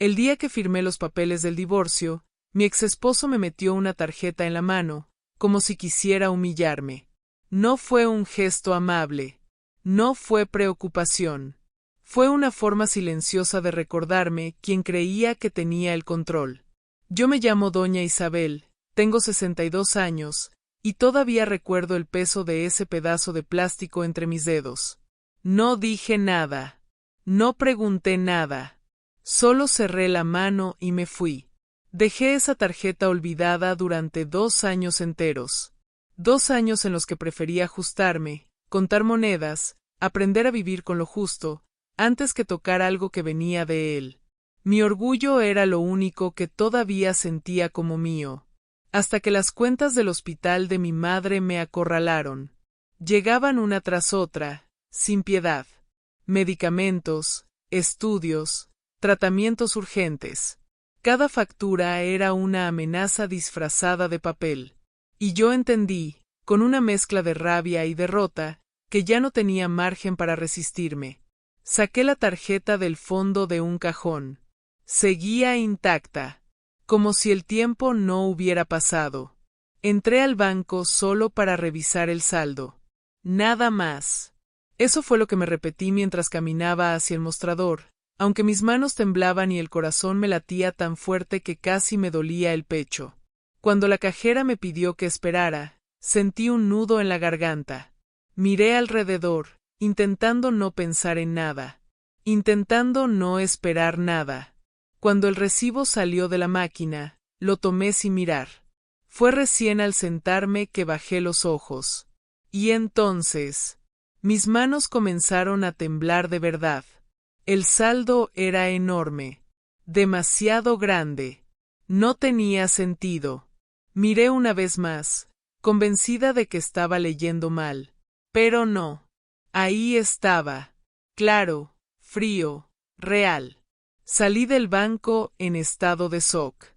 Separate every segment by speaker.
Speaker 1: El día que firmé los papeles del divorcio, mi exesposo me metió una tarjeta en la mano, como si quisiera humillarme. No fue un gesto amable. No fue preocupación. Fue una forma silenciosa de recordarme quién creía que tenía el control. Yo me llamo Doña Isabel, tengo 62 años, y todavía recuerdo el peso de ese pedazo de plástico entre mis dedos. No dije nada. No pregunté nada. Solo cerré la mano y me fui. Dejé esa tarjeta olvidada durante 2 años enteros. 2 años en los que preferí ajustarme, contar monedas, aprender a vivir con lo justo, antes que tocar algo que venía de él. Mi orgullo era lo único que todavía sentía como mío. Hasta que las cuentas del hospital de mi madre me acorralaron. Llegaban una tras otra, sin piedad. Medicamentos, estudios, tratamientos urgentes. Cada factura era una amenaza disfrazada de papel. Y yo entendí, con una mezcla de rabia y derrota, que ya no tenía margen para resistirme. Saqué la tarjeta del fondo de un cajón. Seguía intacta, como si el tiempo no hubiera pasado. Entré al banco solo para revisar el saldo. Nada más. Eso fue lo que me repetí mientras caminaba hacia el mostrador, aunque mis manos temblaban y el corazón me latía tan fuerte que casi me dolía el pecho. Cuando la cajera me pidió que esperara, sentí un nudo en la garganta. Miré alrededor, intentando no pensar en nada, intentando no esperar nada. Cuando el recibo salió de la máquina, lo tomé sin mirar. Fue recién al sentarme que bajé los ojos. Y entonces, mis manos comenzaron a temblar de verdad. El saldo era enorme, demasiado grande. No tenía sentido. Miré una vez más, convencida de que estaba leyendo mal. Pero no. Ahí estaba. Claro, frío, real. Salí del banco en estado de shock,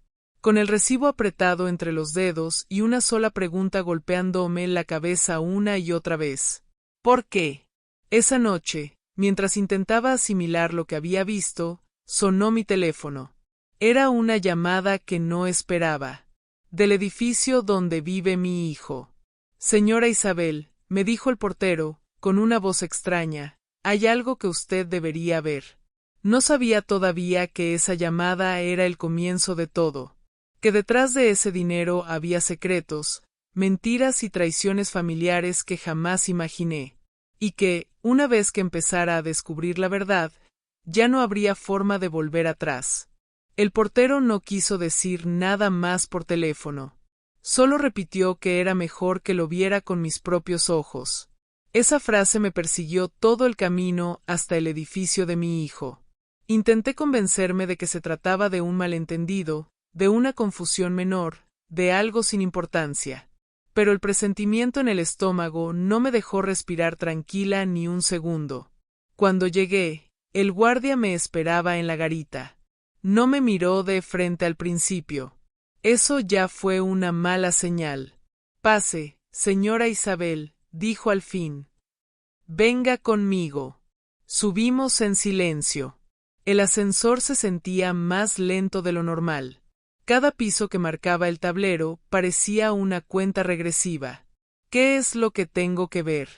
Speaker 1: con el recibo apretado entre los dedos y una sola pregunta golpeándome la cabeza una y otra vez. ¿Por qué? Esa noche, mientras intentaba asimilar lo que había visto, sonó mi teléfono. Era una llamada que no esperaba. Del edificio donde vive mi hijo. Señora Isabel, me dijo el portero, con una voz extraña, hay algo que usted debería ver. No sabía todavía que esa llamada era el comienzo de todo, que detrás de ese dinero había secretos, mentiras y traiciones familiares que jamás imaginé, y que, una vez que empezara a descubrir la verdad, ya no habría forma de volver atrás. El portero no quiso decir nada más por teléfono. Solo repitió que era mejor que lo viera con mis propios ojos. Esa frase me persiguió todo el camino hasta el edificio de mi hijo. Intenté convencerme de que se trataba de un malentendido, de una confusión menor, de algo sin importancia. Pero el presentimiento en el estómago no me dejó respirar tranquila ni un segundo. Cuando llegué, el guardia me esperaba en la garita. No me miró de frente al principio. Eso ya fue una mala señal. Pase, señora Isabel, dijo al fin. Venga conmigo. Subimos en silencio. El ascensor se sentía más lento de lo normal. Cada piso que marcaba el tablero parecía una cuenta regresiva. ¿Qué es lo que tengo que ver?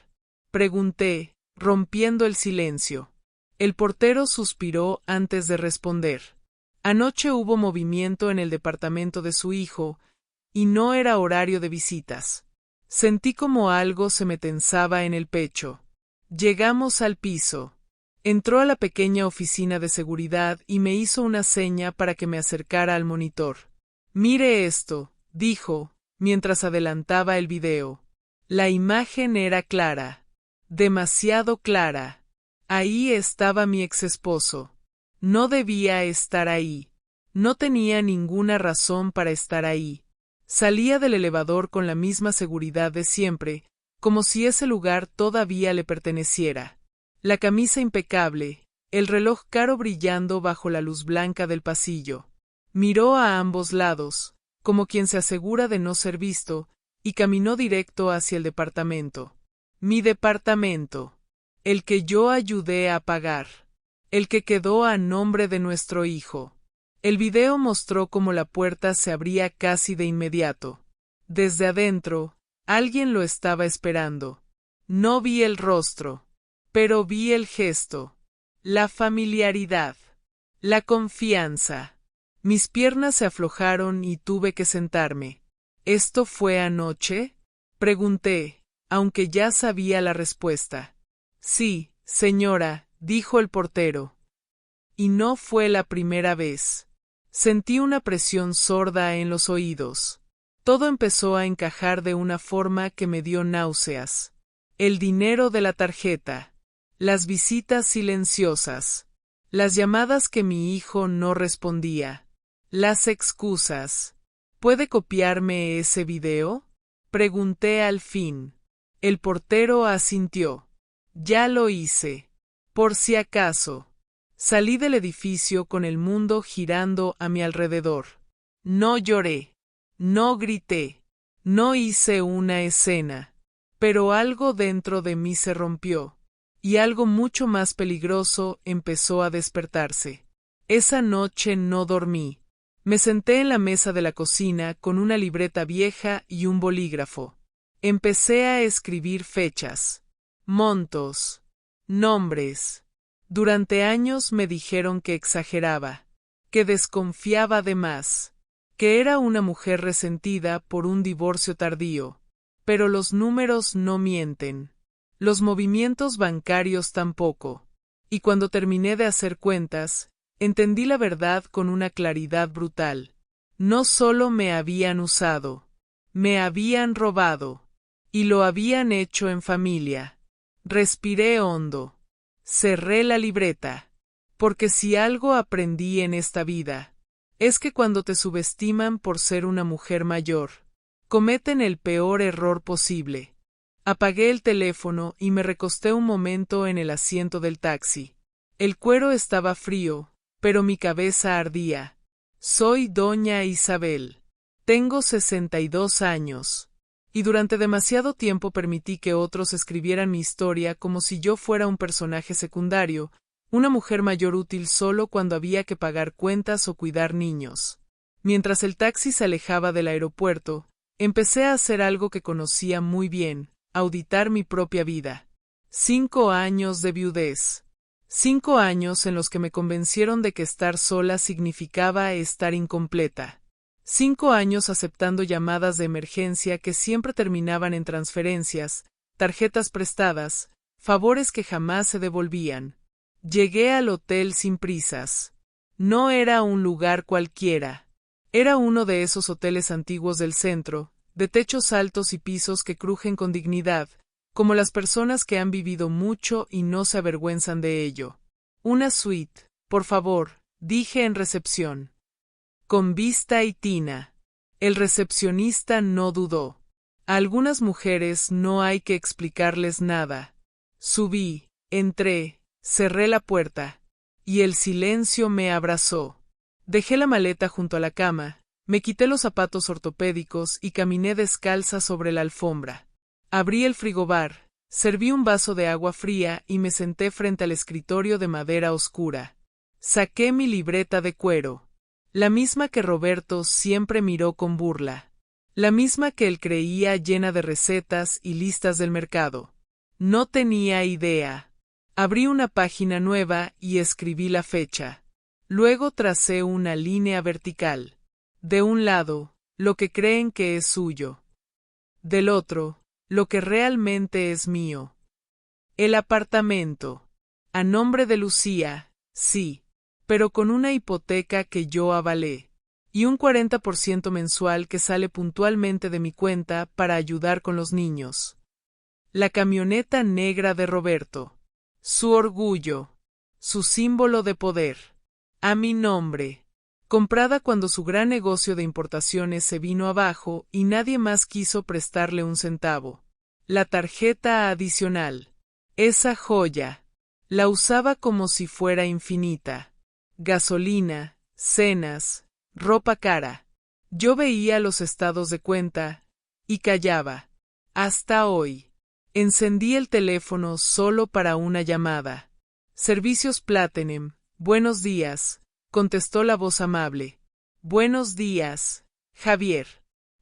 Speaker 1: Pregunté, rompiendo el silencio. El portero suspiró antes de responder. Anoche hubo movimiento en el departamento de su hijo, y no era horario de visitas. Sentí como algo se me tensaba en el pecho. Llegamos al piso. Entró a la pequeña oficina de seguridad y me hizo una seña para que me acercara al monitor. Mire esto, dijo, mientras adelantaba el video. La imagen era clara. Demasiado clara. Ahí estaba mi exesposo. No debía estar ahí. No tenía ninguna razón para estar ahí. Salía del elevador con la misma seguridad de siempre, como si ese lugar todavía le perteneciera. La camisa impecable, el reloj caro brillando bajo la luz blanca del pasillo. Miró a ambos lados, como quien se asegura de no ser visto, y caminó directo hacia el departamento. Mi departamento. El que yo ayudé a pagar. El que quedó a nombre de nuestro hijo. El video mostró cómo la puerta se abría casi de inmediato. Desde adentro, alguien lo estaba esperando. No vi el rostro, pero vi el gesto, la familiaridad, la confianza. Mis piernas se aflojaron y tuve que sentarme. ¿Esto fue anoche?, pregunté, aunque ya sabía la respuesta. Sí, señora, dijo el portero. Y no fue la primera vez. Sentí una presión sorda en los oídos. Todo empezó a encajar de una forma que me dio náuseas. El dinero de la tarjeta, las visitas silenciosas, las llamadas que mi hijo no respondía, las excusas. ¿Puede copiarme ese video?, pregunté al fin. El portero asintió. Ya lo hice. Por si acaso. Salí del edificio con el mundo girando a mi alrededor. No lloré. No grité. No hice una escena. Pero algo dentro de mí se rompió. Y algo mucho más peligroso empezó a despertarse. Esa noche no dormí. Me senté en la mesa de la cocina con una libreta vieja y un bolígrafo. Empecé a escribir fechas, montos, nombres. Durante años me dijeron que exageraba, que desconfiaba de más, que era una mujer resentida por un divorcio tardío. Pero los números no mienten. Los movimientos bancarios tampoco. Y cuando terminé de hacer cuentas, entendí la verdad con una claridad brutal. No solo me habían usado, me habían robado. Y lo habían hecho en familia. Respiré hondo. Cerré la libreta. Porque si algo aprendí en esta vida, es que cuando te subestiman por ser una mujer mayor, cometen el peor error posible. Apagué el teléfono y me recosté un momento en el asiento del taxi. El cuero estaba frío, pero mi cabeza ardía. Soy doña Isabel. Tengo 62 años. Y durante demasiado tiempo permití que otros escribieran mi historia como si yo fuera un personaje secundario, una mujer mayor útil solo cuando había que pagar cuentas o cuidar niños. Mientras el taxi se alejaba del aeropuerto, empecé a hacer algo que conocía muy bien, auditar mi propia vida. 5 años de viudez. 5 años en los que me convencieron de que estar sola significaba estar incompleta. 5 años aceptando llamadas de emergencia que siempre terminaban en transferencias, tarjetas prestadas, favores que jamás se devolvían. Llegué al hotel sin prisas. No era un lugar cualquiera. Era uno de esos hoteles antiguos del centro, de techos altos y pisos que crujen con dignidad, como las personas que han vivido mucho y no se avergüenzan de ello. Una suite, por favor, dije en recepción. Con vista y tina. El recepcionista no dudó. A algunas mujeres no hay que explicarles nada. Subí, entré, cerré la puerta, y el silencio me abrazó. Dejé la maleta junto a la cama, me quité los zapatos ortopédicos y caminé descalza sobre la alfombra. Abrí el frigobar, serví un vaso de agua fría y me senté frente al escritorio de madera oscura. Saqué mi libreta de cuero. La misma que Roberto siempre miró con burla. La misma que él creía llena de recetas y listas del mercado. No tenía idea. Abrí una página nueva y escribí la fecha. Luego tracé una línea vertical. De un lado, lo que creen que es suyo. Del otro, lo que realmente es mío. El apartamento. A nombre de Lucía, sí. Pero con una hipoteca que yo avalé, y un 40% mensual que sale puntualmente de mi cuenta para ayudar con los niños. La camioneta negra de Roberto. Su orgullo. Su símbolo de poder. A mi nombre. Comprada cuando su gran negocio de importaciones se vino abajo y nadie más quiso prestarle un centavo. La tarjeta adicional. Esa joya. La usaba como si fuera infinita. Gasolina, cenas, ropa cara. Yo veía los estados de cuenta y callaba. Hasta hoy. Encendí el teléfono solo para una llamada. Servicios Platinum, buenos días. contestó la voz amable. Buenos días, Javier.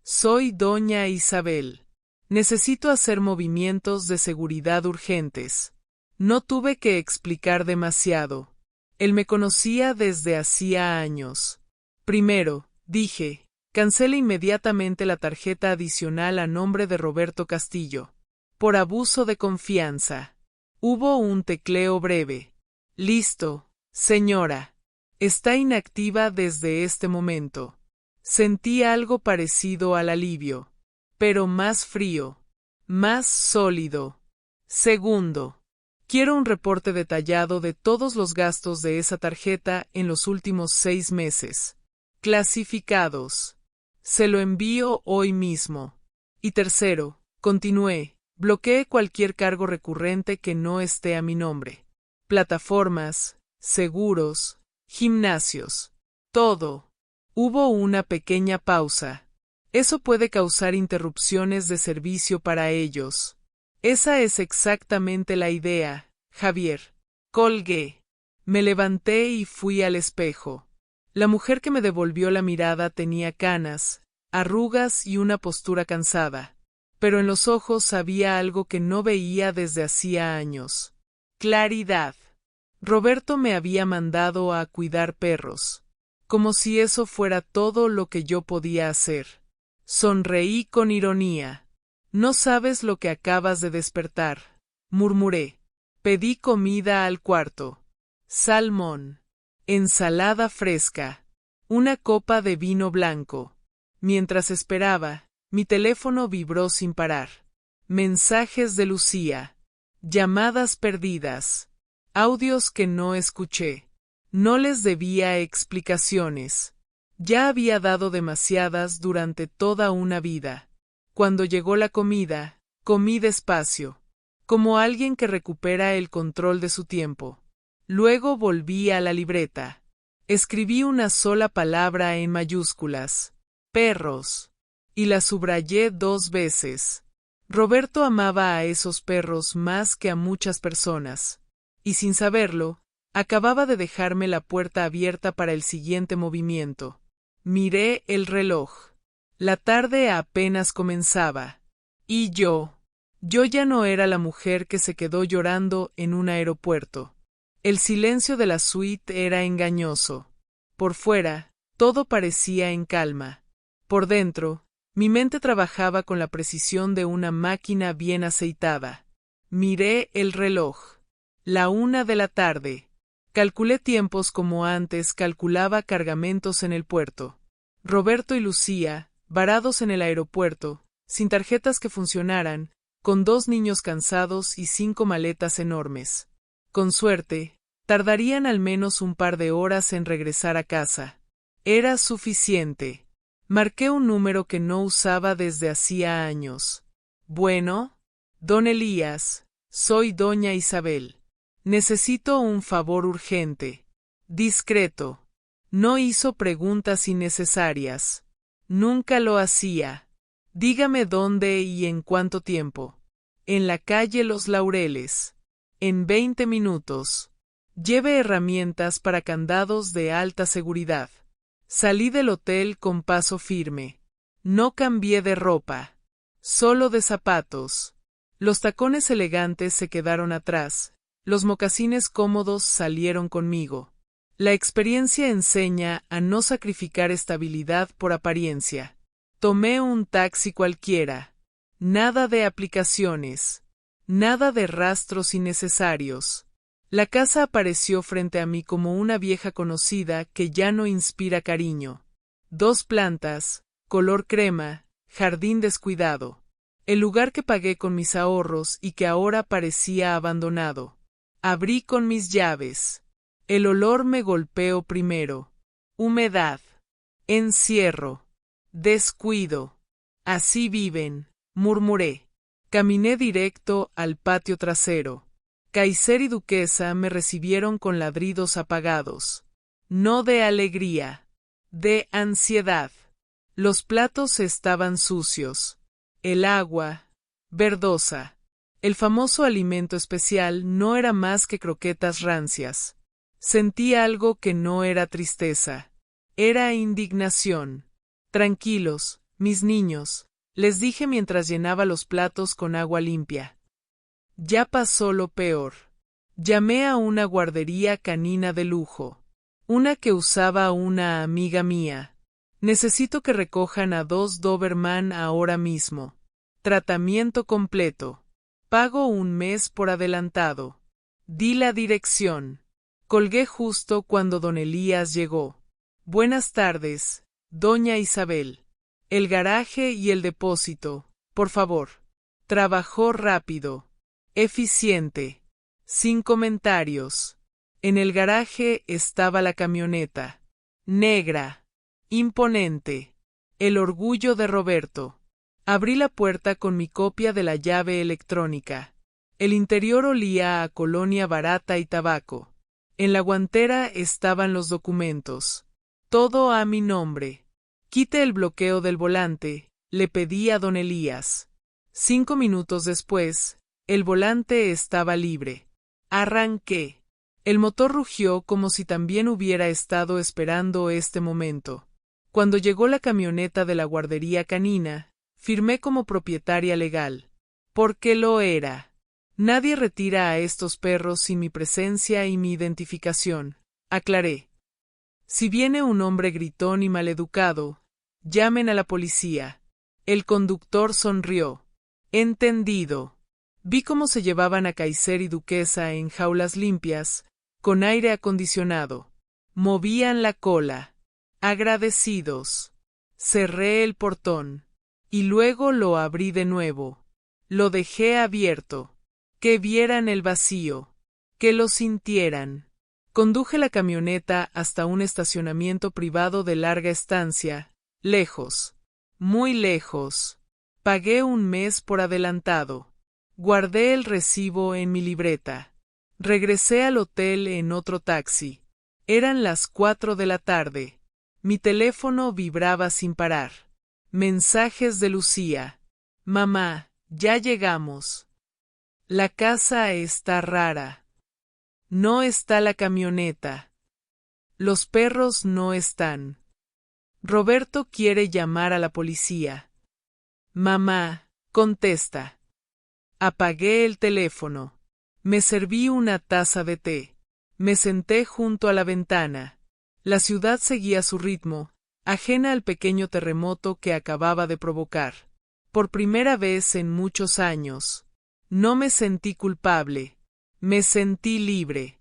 Speaker 1: Soy doña Isabel. Necesito hacer movimientos de seguridad urgentes. No tuve que explicar demasiado. Él me conocía desde hacía años. Primero, dije, cancele inmediatamente la tarjeta adicional a nombre de Roberto Castillo. Por abuso de confianza. Hubo un tecleo breve. Listo, señora. Está inactiva desde este momento. Sentí algo parecido al alivio, pero más frío, más sólido. Segundo, quiero un reporte detallado de todos los gastos de esa tarjeta en los últimos 6 meses. Clasificados. Se lo envío hoy mismo. Y tercero, continué, bloqueé cualquier cargo recurrente que no esté a mi nombre. Plataformas, seguros, gimnasios, todo. Hubo una pequeña pausa. Eso puede causar interrupciones de servicio para ellos. Esa es exactamente la idea, Javier. Colgué. Me levanté y fui al espejo. La mujer que me devolvió la mirada tenía canas, arrugas y una postura cansada. Pero en los ojos había algo que no veía desde hacía años. Claridad. Roberto me había mandado a cuidar perros. Como si eso fuera todo lo que yo podía hacer. Sonreí con ironía. No sabes lo que acabas de despertar, murmuré. Pedí comida al cuarto. Salmón. Ensalada fresca. Una copa de vino blanco. Mientras esperaba, mi teléfono vibró sin parar. Mensajes de Lucía. Llamadas perdidas. Audios que no escuché. No les debía explicaciones. Ya había dado demasiadas durante toda una vida. Cuando llegó la comida, comí despacio, como alguien que recupera el control de su tiempo. Luego volví a la libreta. Escribí una sola palabra en mayúsculas. Perros. Y la subrayé 2 veces. Roberto amaba a esos perros más que a muchas personas. Y sin saberlo, acababa de dejarme la puerta abierta para el siguiente movimiento. Miré el reloj. La tarde apenas comenzaba. Y yo ya no era la mujer que se quedó llorando en un aeropuerto. El silencio de la suite era engañoso. Por fuera, todo parecía en calma. Por dentro, mi mente trabajaba con la precisión de una máquina bien aceitada. Miré el reloj. La 1 de la tarde. Calculé tiempos como antes calculaba cargamentos en el puerto. Roberto y Lucía, varados en el aeropuerto, sin tarjetas que funcionaran, con 2 niños cansados y 5 maletas enormes. Con suerte, tardarían al menos un par de horas en regresar a casa. Era suficiente. Marqué un número que no usaba desde hacía años. Bueno, don Elías, soy doña Isabel. Necesito un favor urgente. Discreto. No hizo preguntas innecesarias. Nunca lo hacía. Dígame dónde y en cuánto tiempo. En la calle Los Laureles. En 20 minutos. Lleve herramientas para candados de alta seguridad. Salí del hotel con paso firme. No cambié de ropa. Solo de zapatos. Los tacones elegantes se quedaron atrás. Los mocasines cómodos salieron conmigo. La experiencia enseña a no sacrificar estabilidad por apariencia. Tomé un taxi cualquiera. Nada de aplicaciones. Nada de rastros innecesarios. La casa apareció frente a mí como una vieja conocida que ya no inspira cariño. 2 plantas, color crema, jardín descuidado. El lugar que pagué con mis ahorros y que ahora parecía abandonado. Abrí con mis llaves. El olor me golpeó primero. Humedad. Encierro. Descuido. Así viven, murmuré. Caminé directo al patio trasero. Kaiser y Duquesa me recibieron con ladridos apagados. No de alegría. De ansiedad. Los platos estaban sucios. El agua, verdosa. El famoso alimento especial no era más que croquetas rancias. Sentí algo que no era tristeza. Era indignación. Tranquilos, mis niños, les dije mientras llenaba los platos con agua limpia. Ya pasó lo peor. Llamé a una guardería canina de lujo. Una que usaba una amiga mía. Necesito que recojan a 2 Doberman ahora mismo. Tratamiento completo. Pago un mes por adelantado. Di la dirección. Colgué justo cuando don Elías llegó. Buenas tardes, doña Isabel. El garaje y el depósito, por favor. Trabajó rápido. Eficiente. Sin comentarios. En el garaje estaba la camioneta. Negra. Imponente. El orgullo de Roberto. Abrí la puerta con mi copia de la llave electrónica. El interior olía a colonia barata y tabaco. En la guantera estaban los documentos. Todo a mi nombre. Quite el bloqueo del volante, le pedí a don Elías. 5 minutos después, el volante estaba libre. Arranqué. El motor rugió como si también hubiera estado esperando este momento. Cuando llegó la camioneta de la guardería canina, firmé como propietaria legal. Porque lo era. Nadie retira a estos perros sin mi presencia y mi identificación, aclaré. Si viene un hombre gritón y maleducado, llamen a la policía. El conductor sonrió. Entendido. Vi cómo se llevaban a Kaiser y Duquesa en jaulas limpias, con aire acondicionado. Movían la cola. Agradecidos. Cerré el portón. Y luego lo abrí de nuevo. Lo dejé abierto. Que vieran el vacío. Que lo sintieran. Conduje la camioneta hasta un estacionamiento privado de larga estancia, lejos. Muy lejos. Pagué un mes por adelantado. Guardé el recibo en mi libreta. Regresé al hotel en otro taxi. Eran las 4 de la tarde. Mi teléfono vibraba sin parar. Mensajes de Lucía. Mamá, ya llegamos. La casa está rara. No está la camioneta. Los perros no están. Roberto quiere llamar a la policía. Mamá, contesta. Apagué el teléfono. Me serví una taza de té. Me senté junto a la ventana. La ciudad seguía su ritmo, ajena al pequeño terremoto que acababa de provocar. Por primera vez en muchos años. No me sentí culpable. Me sentí libre.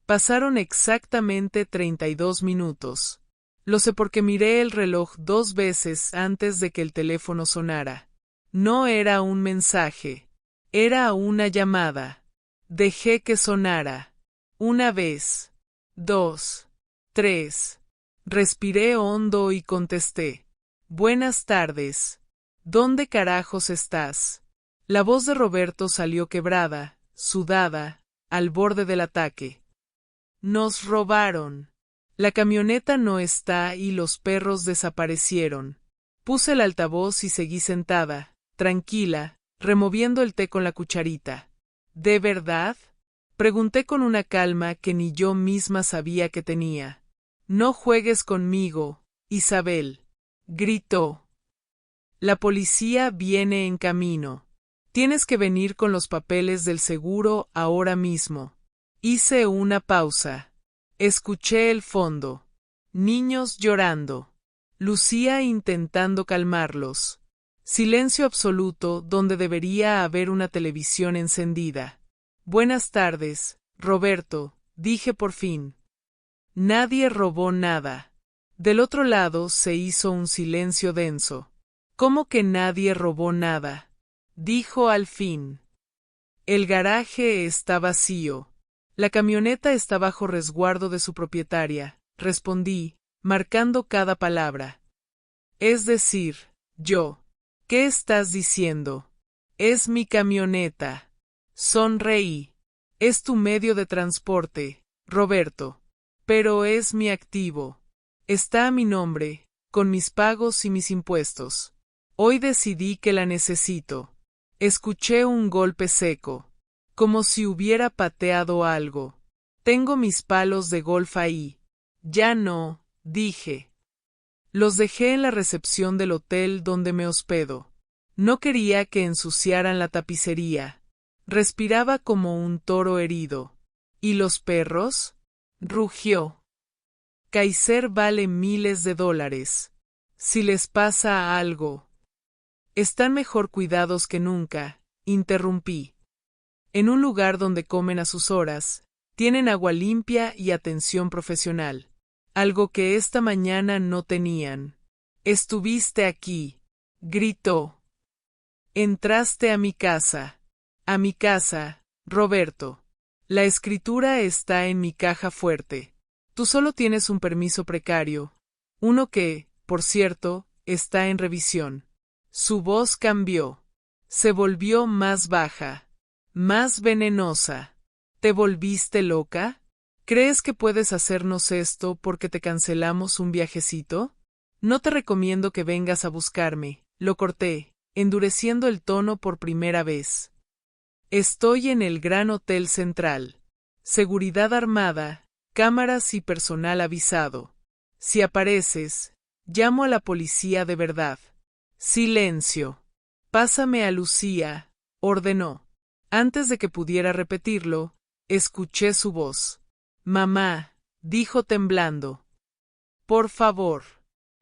Speaker 1: Pasaron exactamente 32 minutos. Lo sé porque miré el reloj 2 veces antes de que el teléfono sonara. No era un mensaje. Era una llamada. Dejé que sonara. 1 vez. 2. 3. Respiré hondo y contesté. Buenas tardes. ¿Dónde carajos estás? La voz de Roberto salió quebrada, sudada, al borde del ataque. Nos robaron. La camioneta no está y los perros desaparecieron. Puse el altavoz y seguí sentada, tranquila, removiendo el té con la cucharita. ¿De verdad? Pregunté con una calma que ni yo misma sabía que tenía. No juegues conmigo, Isabel. Gritó. La policía viene en camino. Tienes que venir con los papeles del seguro ahora mismo. Hice una pausa. Escuché el fondo. Niños llorando. Lucía intentando calmarlos. Silencio absoluto donde debería haber una televisión encendida. Buenas tardes, Roberto, dije por fin. Nadie robó nada. Del otro lado se hizo un silencio denso. ¿Cómo que nadie robó nada? Dijo al fin. El garaje está vacío. La camioneta está bajo resguardo de su propietaria, respondí, marcando cada palabra. Es decir, yo. ¿Qué estás diciendo? Es mi camioneta. Sonreí. Es tu medio de transporte, Roberto. Pero es mi activo. Está a mi nombre, con mis pagos y mis impuestos. Hoy decidí que la necesito. Escuché un golpe seco, como si hubiera pateado algo. Tengo mis palos de golf ahí. Ya no, dije. Los dejé en la recepción del hotel donde me hospedo. No quería que ensuciaran la tapicería. Respiraba como un toro herido. ¿Y los perros? Rugió. Kaiser vale miles de dólares. Si les pasa algo. Están mejor cuidados que nunca, interrumpí. En un lugar donde comen a sus horas, tienen agua limpia y atención profesional. Algo que esta mañana no tenían. Estuviste aquí, gritó. Entraste a mi casa. A mi casa, Roberto. La escritura está en mi caja fuerte. Tú solo tienes un permiso precario. Uno que, por cierto, está en revisión. Su voz cambió. Se volvió más baja. Más venenosa. ¿Te volviste loca? ¿Crees que puedes hacernos esto porque te cancelamos un viajecito? No te recomiendo que vengas a buscarme, lo corté, endureciendo el tono por primera vez. Estoy en el Gran Hotel Central. Seguridad armada, cámaras y personal avisado. Si apareces, llamo a la policía de verdad. Silencio. Pásame a Lucía, ordenó. Antes de que pudiera repetirlo, escuché su voz. Mamá, dijo temblando. Por favor.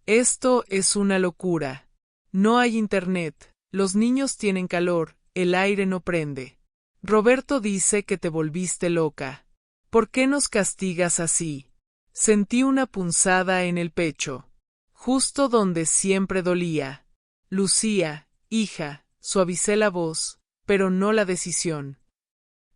Speaker 1: Esto es una locura. No hay internet, los niños tienen calor, el aire no prende. Roberto dice que te volviste loca. ¿Por qué nos castigas así? Sentí una punzada en el pecho, justo donde siempre dolía. Lucía, hija, suavicé la voz, pero no la decisión.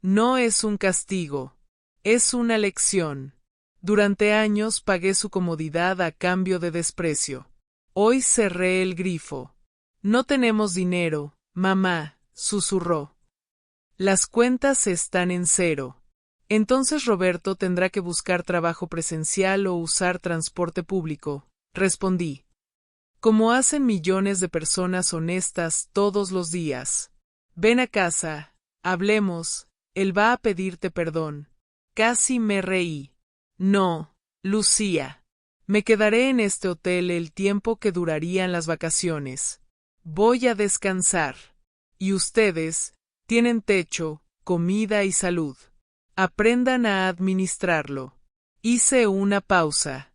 Speaker 1: No es un castigo. Es una lección. Durante años pagué su comodidad a cambio de desprecio. Hoy cerré el grifo. No tenemos dinero, mamá, susurró. Las cuentas están en cero. Entonces Roberto tendrá que buscar trabajo presencial o usar transporte público, respondí. Como hacen millones de personas honestas todos los días. Ven a casa, hablemos, él va a pedirte perdón. Casi me reí. No, Lucía. Me quedaré en este hotel el tiempo que durarían las vacaciones. Voy a descansar. Y ustedes, tienen techo, comida y salud. Aprendan a administrarlo. Hice una pausa.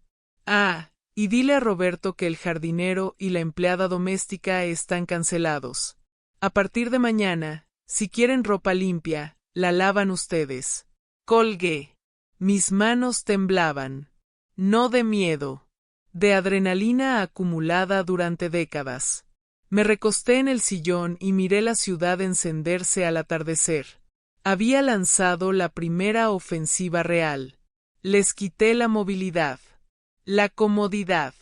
Speaker 1: Y dile a Roberto que el jardinero y la empleada doméstica están cancelados. A partir de mañana, si quieren ropa limpia, la lavan ustedes. Colgué. Mis manos temblaban. No de miedo. De adrenalina acumulada durante décadas. Me recosté en el sillón y miré la ciudad encenderse al atardecer. Había lanzado la primera ofensiva real. Les quité la movilidad, la comodidad,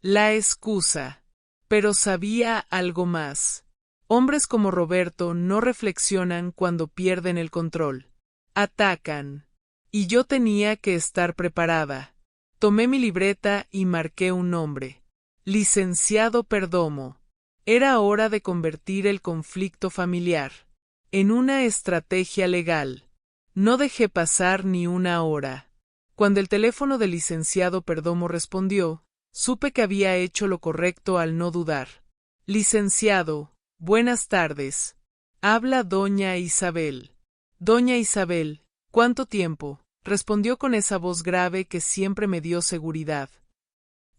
Speaker 1: la excusa. Pero sabía algo más. Hombres como Roberto no reflexionan cuando pierden el control. Atacan. Y yo tenía que estar preparada. Tomé mi libreta y marqué un nombre. Licenciado Perdomo. Era hora de convertir el conflicto familiar en una estrategia legal. No dejé pasar ni una hora. Cuando el teléfono del licenciado Perdomo respondió, supe que había hecho lo correcto al no dudar. Licenciado, buenas tardes. Habla doña Isabel. Doña Isabel, ¿cuánto tiempo? Respondió con esa voz grave que siempre me dio seguridad.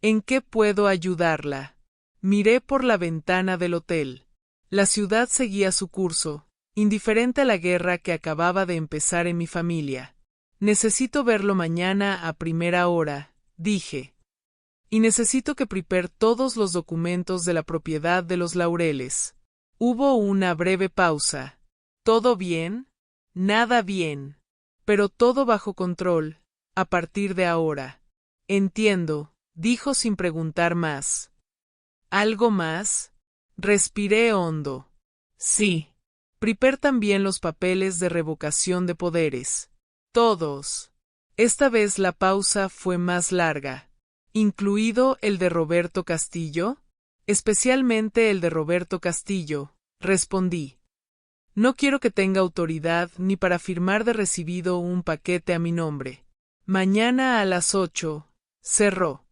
Speaker 1: ¿En qué puedo ayudarla? Miré por la ventana del hotel. La ciudad seguía su curso, indiferente a la guerra que acababa de empezar en mi familia. Necesito verlo mañana a primera hora, dije. Y necesito que prepare todos los documentos de la propiedad de los Laureles. Hubo una breve pausa. ¿Todo bien? Nada bien. Pero todo bajo control, a partir de ahora. Entiendo, dijo sin preguntar más. ¿Algo más? Respiré hondo. Sí. Prepare también los papeles de revocación de poderes. Todos. Esta vez la pausa fue más larga. ¿Incluido el de Roberto Castillo? Especialmente el de Roberto Castillo, respondí. No quiero que tenga autoridad ni para firmar de recibido un paquete a mi nombre. Mañana a las 8. Cerró.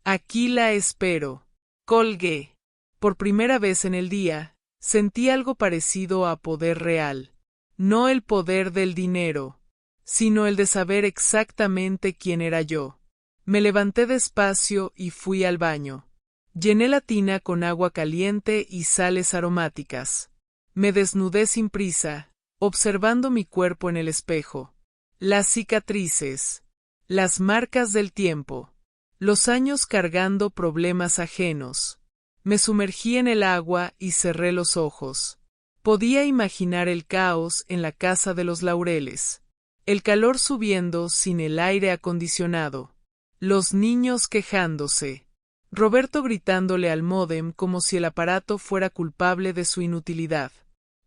Speaker 1: Aquí la espero. Colgué. Por primera vez en el día, sentí algo parecido a poder real. No el poder del dinero, sino el de saber exactamente quién era yo. Me levanté despacio y fui al baño. Llené la tina con agua caliente y sales aromáticas. Me desnudé sin prisa, observando mi cuerpo en el espejo. Las cicatrices, las marcas del tiempo, los años cargando problemas ajenos. Me sumergí en el agua y cerré los ojos. Podía imaginar el caos en la casa de los Laureles. El calor subiendo sin el aire acondicionado. Los niños quejándose. Roberto gritándole al módem como si el aparato fuera culpable de su inutilidad.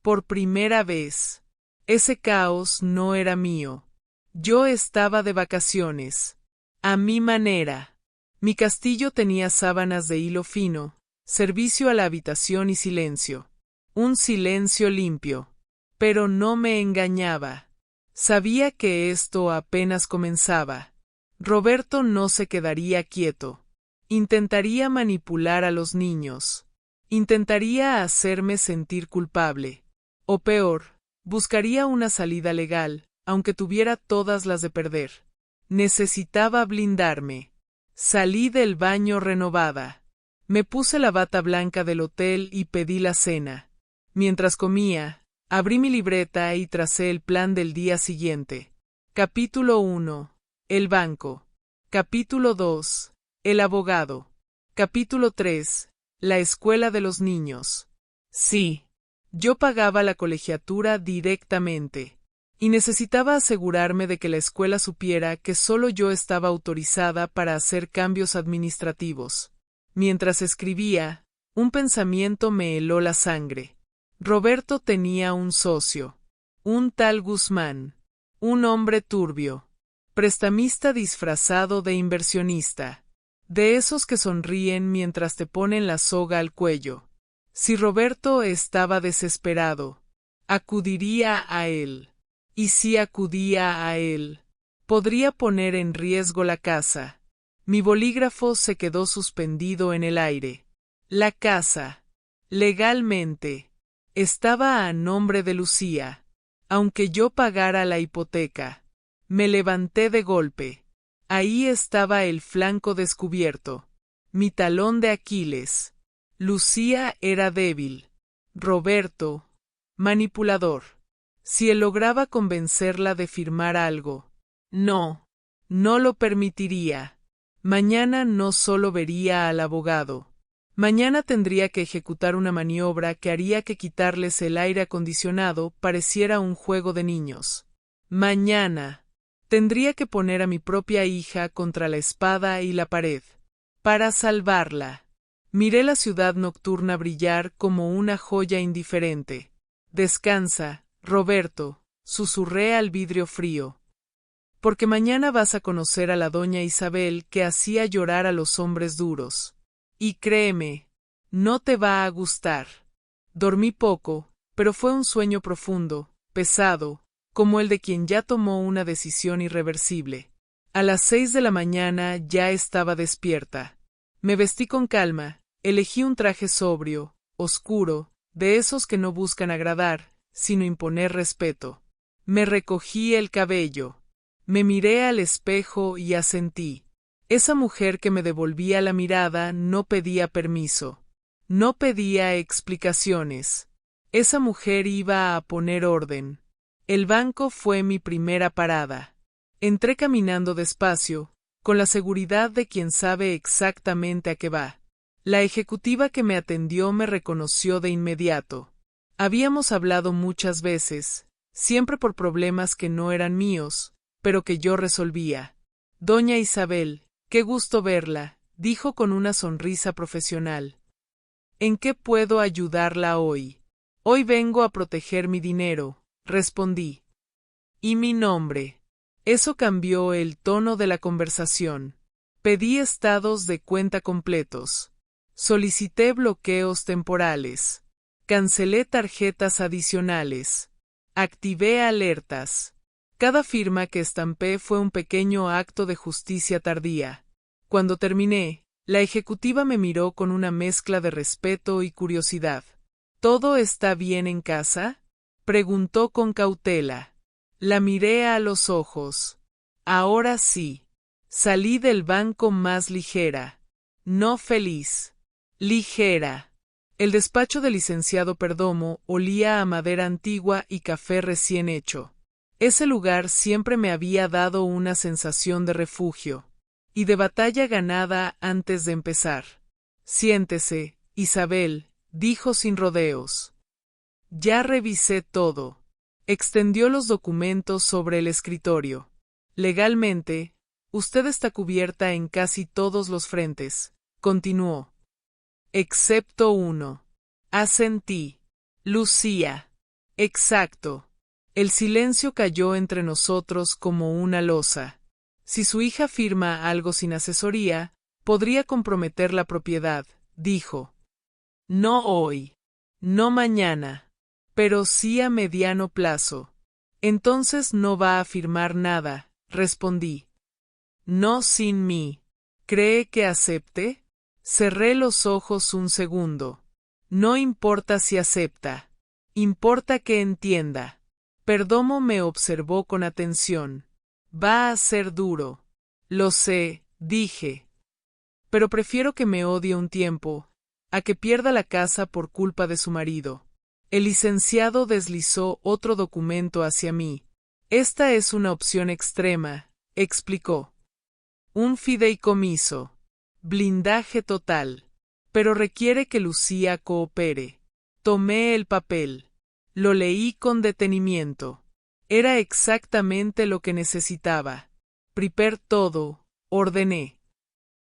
Speaker 1: Por primera vez. Ese caos no era mío. Yo estaba de vacaciones. A mi manera. Mi castillo tenía sábanas de hilo fino, servicio a la habitación y silencio. Un silencio limpio. Pero no me engañaba. Sabía que esto apenas comenzaba. Roberto no se quedaría quieto. Intentaría manipular a los niños. Intentaría hacerme sentir culpable. O peor, buscaría una salida legal, aunque tuviera todas las de perder. Necesitaba blindarme. Salí del baño renovada. Me puse la bata blanca del hotel y pedí la cena. Mientras comía, abrí mi libreta y tracé el plan del día siguiente. Capítulo 1. El banco. Capítulo 2. El abogado. Capítulo 3. La escuela de los niños. Sí. Yo pagaba la colegiatura directamente. Y necesitaba asegurarme de que la escuela supiera que solo yo estaba autorizada para hacer cambios administrativos. Mientras escribía, un pensamiento me heló la sangre. Roberto tenía un socio. Un tal Guzmán. Un hombre turbio. Prestamista disfrazado de inversionista. De esos que sonríen mientras te ponen la soga al cuello. Si Roberto estaba desesperado, acudiría a él. Y si acudía a él, podría poner en riesgo la casa. Mi bolígrafo se quedó suspendido en el aire. La casa, legalmente, estaba a nombre de Lucía, aunque yo pagara la hipoteca. Me levanté de golpe. Ahí estaba el flanco descubierto. Mi talón de Aquiles. Lucía era débil. Roberto, manipulador. Si él lograba convencerla de firmar algo. No lo permitiría. Mañana no solo vería al abogado. Mañana tendría que ejecutar una maniobra que haría que quitarles el aire acondicionado pareciera un juego de niños. Mañana tendría que poner a mi propia hija contra la espada y la pared. Para salvarla. Miré la ciudad nocturna brillar como una joya indiferente. Descansa, Roberto, susurré al vidrio frío. Porque mañana vas a conocer a la doña Isabel que hacía llorar a los hombres duros. Y créeme, no te va a gustar. Dormí poco, pero fue un sueño profundo, pesado, como el de quien ya tomó una decisión irreversible. A las 6 de la mañana ya estaba despierta. Me vestí con calma, elegí un traje sobrio, oscuro, de esos que no buscan agradar, sino imponer respeto. Me recogí el cabello. Me miré al espejo y asentí. Esa mujer que me devolvía la mirada no pedía permiso. No pedía explicaciones. Esa mujer iba a poner orden. El banco fue mi primera parada. Entré caminando despacio, con la seguridad de quien sabe exactamente a qué va. La ejecutiva que me atendió me reconoció de inmediato. Habíamos hablado muchas veces, siempre por problemas que no eran míos, pero que yo resolvía. Doña Isabel, qué gusto verla, dijo con una sonrisa profesional. ¿En qué puedo ayudarla hoy? Hoy vengo a proteger mi dinero, respondí. ¿Y mi nombre? Eso cambió el tono de la conversación. Pedí estados de cuenta completos. Solicité bloqueos temporales. Cancelé tarjetas adicionales. Activé alertas. Cada firma que estampé fue un pequeño acto de justicia tardía. Cuando terminé, la ejecutiva me miró con una mezcla de respeto y curiosidad. ¿Todo está bien en casa?, preguntó con cautela. La miré a los ojos. Ahora sí. Salí del banco más ligera. No feliz. Ligera. El despacho del licenciado Perdomo olía a madera antigua y café recién hecho. Ese lugar siempre me había dado una sensación de refugio y de batalla ganada antes de empezar. Siéntese, Isabel, dijo sin rodeos. Ya revisé todo. Extendió los documentos sobre el escritorio. Legalmente, usted está cubierta en casi todos los frentes, continuó. Excepto uno. Asentí. Lucía. Exacto. El silencio cayó entre nosotros como una losa. Si su hija firma algo sin asesoría, podría comprometer la propiedad, dijo. No hoy. No mañana. Pero sí a mediano plazo. Entonces no va a firmar nada, respondí. No sin mí. ¿Cree que acepte? Cerré los ojos un segundo. No importa si acepta. Importa que entienda. Perdomo me observó con atención. Va a ser duro. Lo sé, dije. Pero prefiero que me odie un tiempo, a que pierda la casa por culpa de su marido. El licenciado deslizó otro documento hacia mí. Esta es una opción extrema, explicó. Un fideicomiso. Blindaje total. Pero requiere que Lucía coopere. Tomé el papel. Lo leí con detenimiento. Era exactamente lo que necesitaba. Prepar todo, ordené.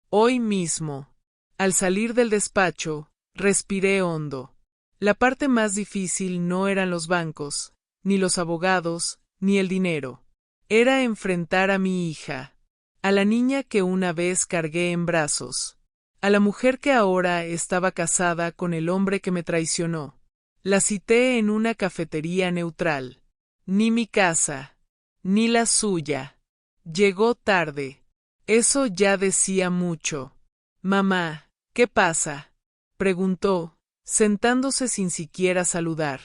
Speaker 1: Hoy mismo. Al salir del despacho, respiré hondo. La parte más difícil no eran los bancos, ni los abogados, ni el dinero. Era enfrentar a mi hija, a la niña que una vez cargué en brazos, a la mujer que ahora estaba casada con el hombre que me traicionó. La cité en una cafetería neutral. Ni mi casa, ni la suya. Llegó tarde. Eso ya decía mucho. Mamá, ¿qué pasa?, preguntó, sentándose sin siquiera saludar.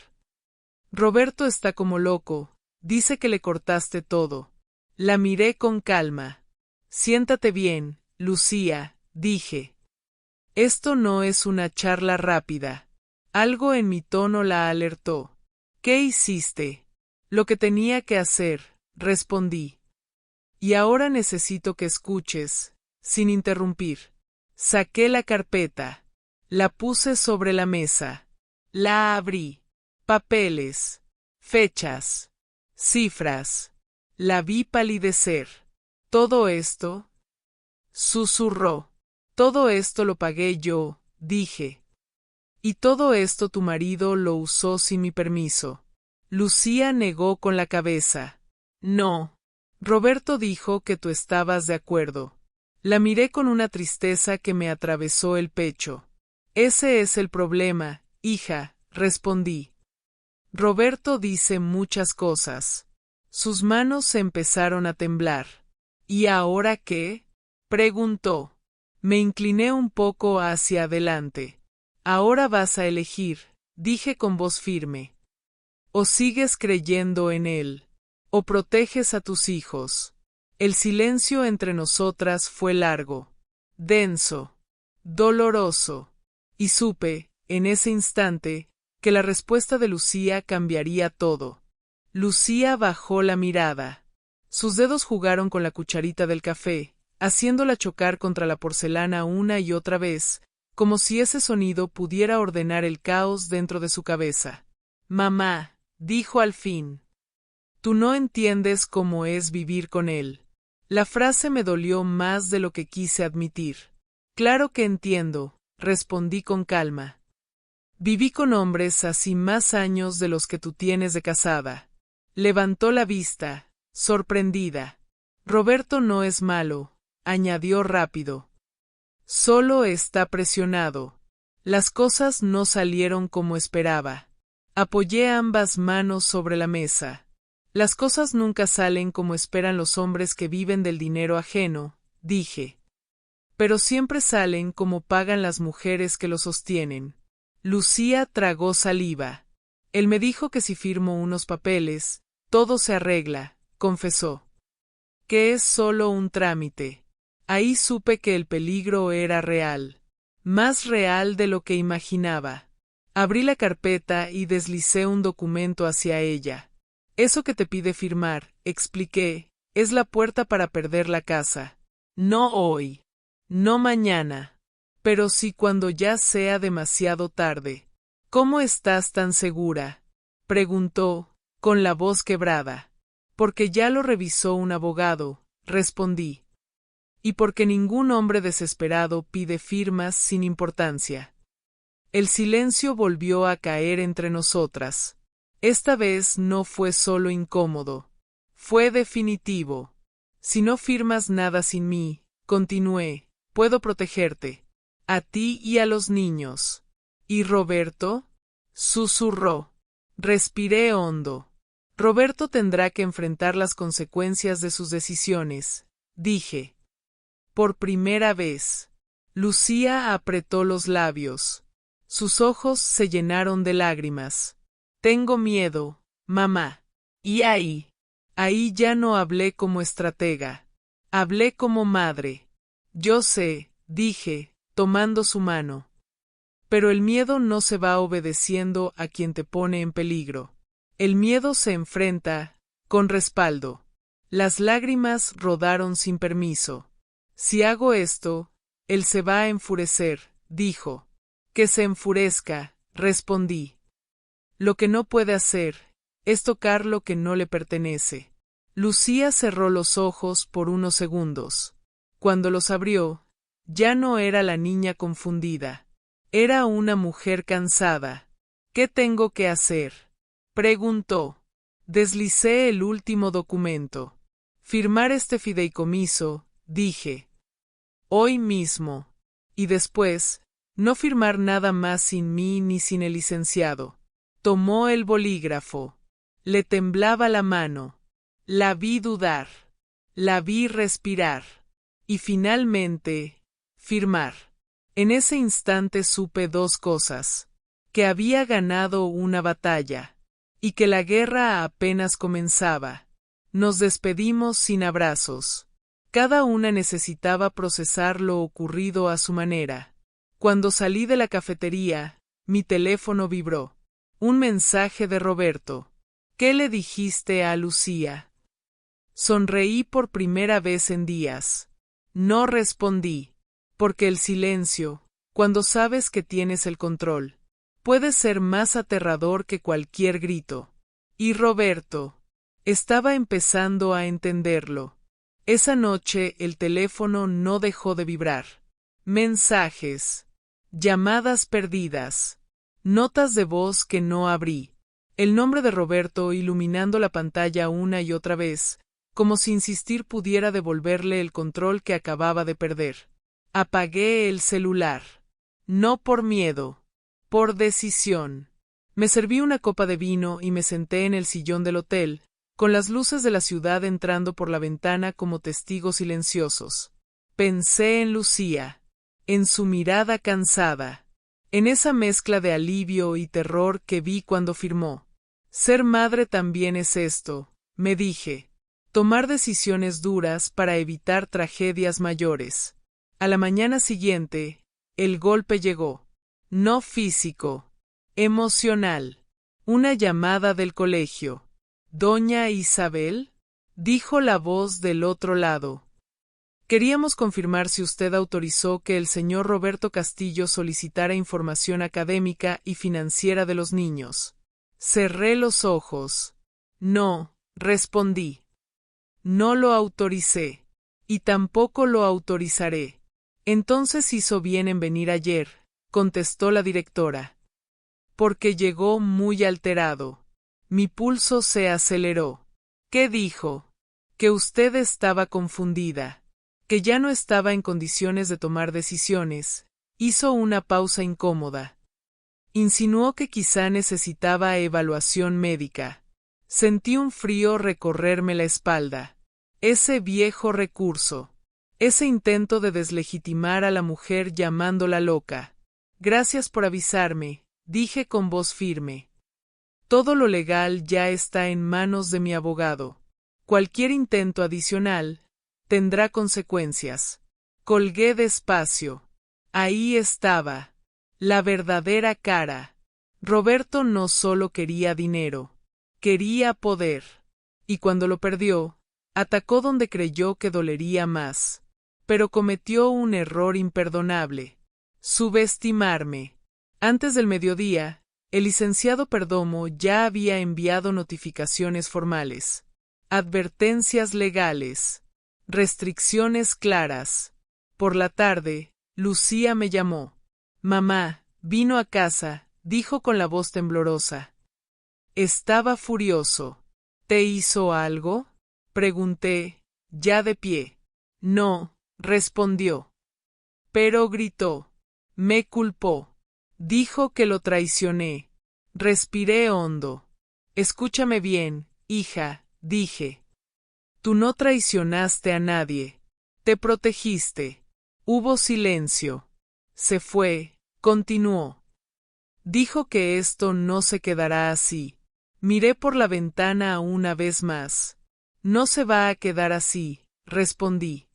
Speaker 1: Roberto está como loco, dice que le cortaste todo. La miré con calma. Siéntate bien, Lucía, dije. Esto no es una charla rápida. Algo en mi tono la alertó. ¿Qué hiciste? Lo que tenía que hacer, respondí. Y ahora necesito que escuches, sin interrumpir. Saqué la carpeta. La puse sobre la mesa. La abrí. Papeles. Fechas. Cifras. La vi palidecer. ¿Todo esto? Susurró. Todo esto lo pagué yo, dije. Y todo esto tu marido lo usó sin mi permiso. Lucía negó con la cabeza. No. Roberto dijo que tú estabas de acuerdo. La miré con una tristeza que me atravesó el pecho. Ese es el problema, hija, respondí. Roberto dice muchas cosas. Sus manos se empezaron a temblar. ¿Y ahora qué?, preguntó. Me incliné un poco hacia adelante. Ahora vas a elegir, dije con voz firme. O sigues creyendo en él, o proteges a tus hijos. El silencio entre nosotras fue largo, denso, doloroso, y supe, en ese instante, que la respuesta de Lucía cambiaría todo. Lucía bajó la mirada. Sus dedos jugaron con la cucharita del café, haciéndola chocar contra la porcelana una y otra vez, como si ese sonido pudiera ordenar el caos dentro de su cabeza. Mamá, dijo al fin. Tú no entiendes cómo es vivir con él. La frase me dolió más de lo que quise admitir. Claro que entiendo, respondí con calma. Viví con hombres así más años de los que tú tienes de casada. Levantó la vista, sorprendida. Roberto no es malo, añadió rápido. Solo está presionado. Las cosas no salieron como esperaba. Apoyé ambas manos sobre la mesa. Las cosas nunca salen como esperan los hombres que viven del dinero ajeno, dije. Pero siempre salen como pagan las mujeres que lo sostienen. Lucía tragó saliva. Él me dijo que si firmo unos papeles, todo se arregla, confesó. Que es solo un trámite. Ahí supe que el peligro era real. Más real de lo que imaginaba. Abrí la carpeta y deslicé un documento hacia ella. Eso que te pide firmar, expliqué, es la puerta para perder la casa. No hoy. No mañana. Pero sí cuando ya sea demasiado tarde. ¿Cómo estás tan segura? Preguntó, con la voz quebrada. Porque ya lo revisó un abogado, respondí. Y porque ningún hombre desesperado pide firmas sin importancia. El silencio volvió a caer entre nosotras. Esta vez no fue solo incómodo. Fue definitivo. Si no firmas nada sin mí, continué, puedo protegerte. A ti y a los niños. ¿Y Roberto? Susurró. Respiré hondo. Roberto tendrá que enfrentar las consecuencias de sus decisiones, dije. Por primera vez. Lucía apretó los labios. Sus ojos se llenaron de lágrimas. Tengo miedo, mamá. Y ahí ya no hablé como estratega. Hablé como madre. Yo sé, dije, tomando su mano. Pero el miedo no se va obedeciendo a quien te pone en peligro. El miedo se enfrenta, con respaldo. Las lágrimas rodaron sin permiso. Si hago esto, él se va a enfurecer, dijo. Que se enfurezca, respondí. Lo que no puede hacer, es tocar lo que no le pertenece. Lucía cerró los ojos por unos segundos. Cuando los abrió, ya no era la niña confundida. Era una mujer cansada. ¿Qué tengo que hacer? Preguntó. Deslicé el último documento. Firmar este fideicomiso, dije. Hoy mismo. Y después, no firmar nada más sin mí ni sin el licenciado. Tomó el bolígrafo. Le temblaba la mano. La vi dudar. La vi respirar. Y finalmente, firmar. En ese instante supe dos cosas. Que había ganado una batalla. Y que la guerra apenas comenzaba. Nos despedimos sin abrazos. Cada una necesitaba procesar lo ocurrido a su manera. Cuando salí de la cafetería, mi teléfono vibró. Un mensaje de Roberto. ¿Qué le dijiste a Lucía? Sonreí por primera vez en días. No respondí, porque el silencio, cuando sabes que tienes el control, puede ser más aterrador que cualquier grito. Y Roberto, estaba empezando a entenderlo. Esa noche el teléfono no dejó de vibrar. Mensajes. Llamadas perdidas. Notas de voz que no abrí. El nombre de Roberto iluminando la pantalla una y otra vez, como si insistir pudiera devolverle el control que acababa de perder. Apagué el celular. No por miedo, por decisión. Me serví una copa de vino y me senté en el sillón del hotel, con las luces de la ciudad entrando por la ventana como testigos silenciosos. Pensé en Lucía, en su mirada cansada, en esa mezcla de alivio y terror que vi cuando firmó. Ser madre también es esto, me dije. Tomar decisiones duras para evitar tragedias mayores. A la mañana siguiente, el golpe llegó. No físico, emocional. Una llamada del colegio. ¿Doña Isabel? Dijo la voz del otro lado. Queríamos confirmar si usted autorizó que el señor Roberto Castillo solicitara información académica y financiera de los niños. Cerré los ojos. No, respondí. No lo autoricé. Y tampoco lo autorizaré. Entonces hizo bien en venir ayer, contestó la directora. Porque llegó muy alterado. Mi pulso se aceleró. ¿Qué dijo? Que usted estaba confundida. Que ya no estaba en condiciones de tomar decisiones, Hizo una pausa incómoda. Insinuó que quizá necesitaba evaluación médica. Sentí un frío recorrerme la espalda. Ese viejo recurso. Ese intento de deslegitimar a la mujer llamándola loca. Gracias por avisarme, dije con voz firme. Todo lo legal ya está en manos de mi abogado. Cualquier intento adicional tendrá consecuencias. Colgué despacio. Ahí estaba. La verdadera cara. Roberto no solo quería dinero, quería poder. Y cuando lo perdió, atacó donde creyó que dolería más. Pero cometió un error imperdonable. Subestimarme. Antes del mediodía, el licenciado Perdomo ya había enviado notificaciones formales, advertencias legales, restricciones claras. Por la tarde, Lucía me llamó. Mamá, vino a casa, dijo con la voz temblorosa. Estaba furioso. ¿Te hizo algo? Pregunté, ya de pie. No, respondió. Pero gritó. Me culpó. Dijo que lo traicioné. Respiré hondo. Escúchame bien, hija, dije. Tú no traicionaste a nadie. Te protegiste. Hubo silencio. Se fue, continuó. Dijo que esto no se quedará así. Miré por la ventana una vez más. No se va a quedar así, respondí.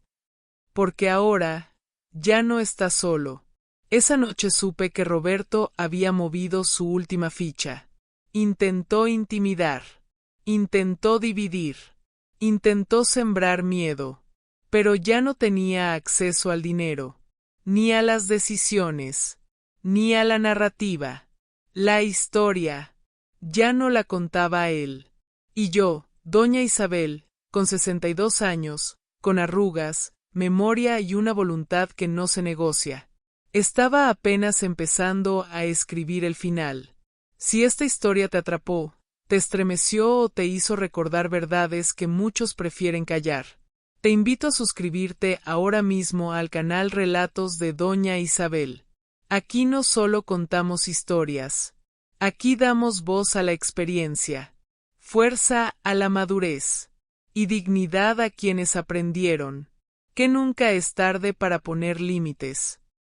Speaker 1: Porque ahora, ya no está solo. Esa noche supe que Roberto había movido su última ficha. Intentó intimidar. Intentó dividir. Intentó sembrar miedo. Pero ya no tenía acceso al dinero, ni a las decisiones, ni a la narrativa. La historia ya no la contaba él. Y yo, doña Isabel, con 62 años, con arrugas, memoria y una voluntad que no se negocia, estaba apenas empezando a escribir el final. Si esta historia te atrapó, te estremeció o te hizo recordar verdades que muchos prefieren callar, te invito a suscribirte ahora mismo al canal Relatos de Doña Isabel. Aquí no solo contamos historias. Aquí damos voz a la experiencia, fuerza a la madurez y dignidad a quienes aprendieron que nunca es tarde para poner límites.